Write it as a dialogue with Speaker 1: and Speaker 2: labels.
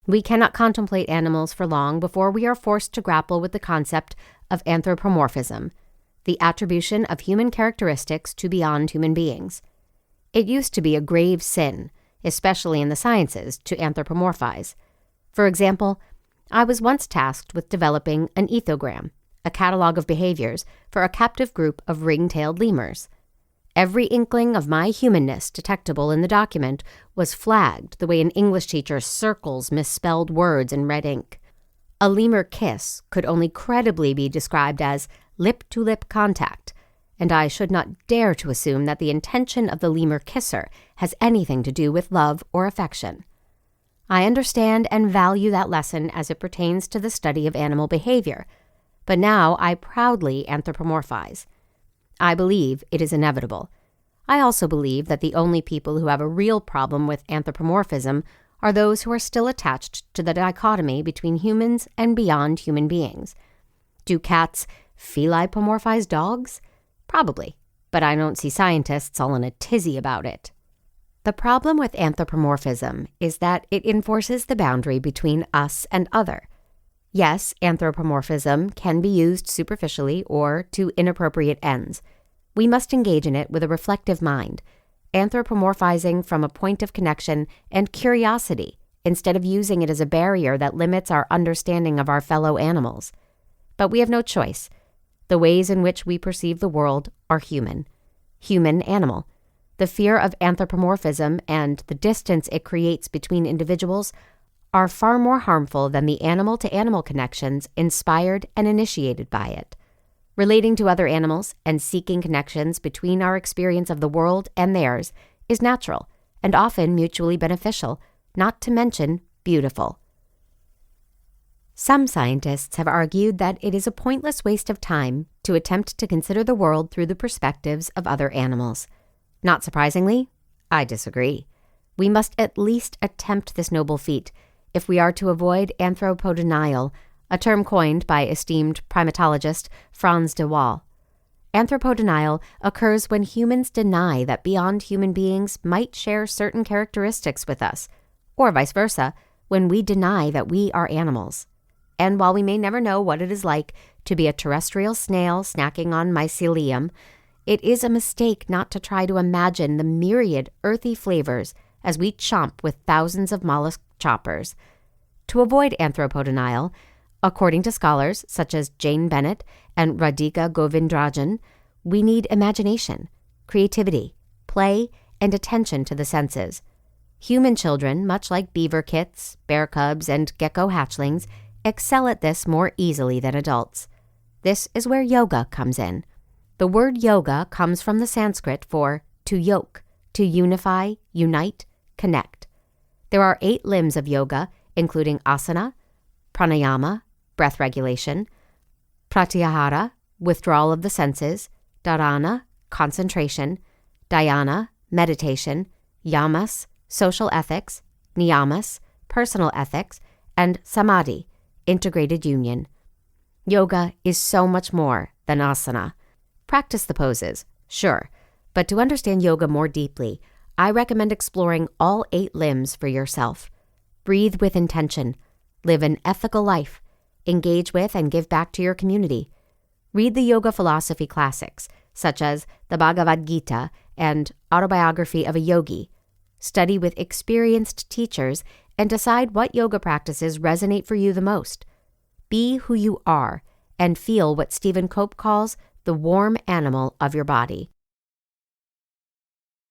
Speaker 1: We cannot contemplate animals for long before we are forced to grapple with the concept of anthropomorphism, the attribution of human characteristics to beyond human beings. It used to be a grave sin, especially in the sciences, to anthropomorphize. For example, I was once tasked with developing an ethogram, a catalog of behaviors for a captive group of ring-tailed lemurs. Every inkling of my humanness detectable in the document was flagged the way an English teacher circles misspelled words in red ink. A lemur kiss could only credibly be described as lip-to-lip contact, and I should not dare to assume that the intention of the lemur kisser has anything to do with love or affection. I understand and value that lesson as it pertains to the study of animal behavior, but now I proudly anthropomorphize. I believe it is inevitable. I also believe that the only people who have a real problem with anthropomorphism are those who are still attached to the dichotomy between humans and beyond human beings. Do cats filipomorphize dogs? Probably, but I don't see scientists all in a tizzy about it. The problem with anthropomorphism is that it enforces the boundary between us and other. Yes, anthropomorphism can be used superficially or to inappropriate ends. We must engage in it with a reflective mind, anthropomorphizing from a point of connection and curiosity instead of using it as a barrier that limits our understanding of our fellow animals. But we have no choice. The ways in which we perceive the world are human-animal. The fear of anthropomorphism and the distance it creates between individuals are far more harmful than the animal-to-animal connections inspired and initiated by it. Relating to other animals and seeking connections between our experience of the world and theirs is natural and often mutually beneficial, not to mention beautiful. Some scientists have argued that it is a pointless waste of time to attempt to consider the world through the perspectives of other animals. Not surprisingly, I disagree. We must at least attempt this noble feat if we are to avoid anthropodenial, a term coined by esteemed primatologist Franz de Waal. Anthropodenial occurs when humans deny that beyond human beings might share certain characteristics with us, or vice versa, when we deny that we are animals. And while we may never know what it is like to be a terrestrial snail snacking on mycelium, it is a mistake not to try to imagine the myriad earthy flavors as we chomp with thousands of mollusk choppers. To avoid anthropodenial, according to scholars such as Jane Bennett and Radhika Govindrajan, we need imagination, creativity, play, and attention to the senses. Human children, much like beaver kits, bear cubs, and gecko hatchlings, excel at this more easily than adults. This is where yoga comes in. The word yoga comes from the Sanskrit for to yoke, to unify, unite, connect. There are 8 limbs of yoga, including asana, pranayama, breath regulation, pratyahara, withdrawal of the senses, dharana, concentration, dhyana, meditation, yamas, social ethics, niyamas, personal ethics, and samadhi, integrated union. Yoga is so much more than asana. Practice the poses, sure, but to understand yoga more deeply, I recommend exploring all 8 limbs for yourself. Breathe with intention, live an ethical life, engage with and give back to your community. Read the yoga philosophy classics, such as the Bhagavad Gita and Autobiography of a Yogi. Study with experienced teachers and decide what yoga practices resonate for you the most. Be who you are and feel what Stephen Cope calls the warm animal of your body.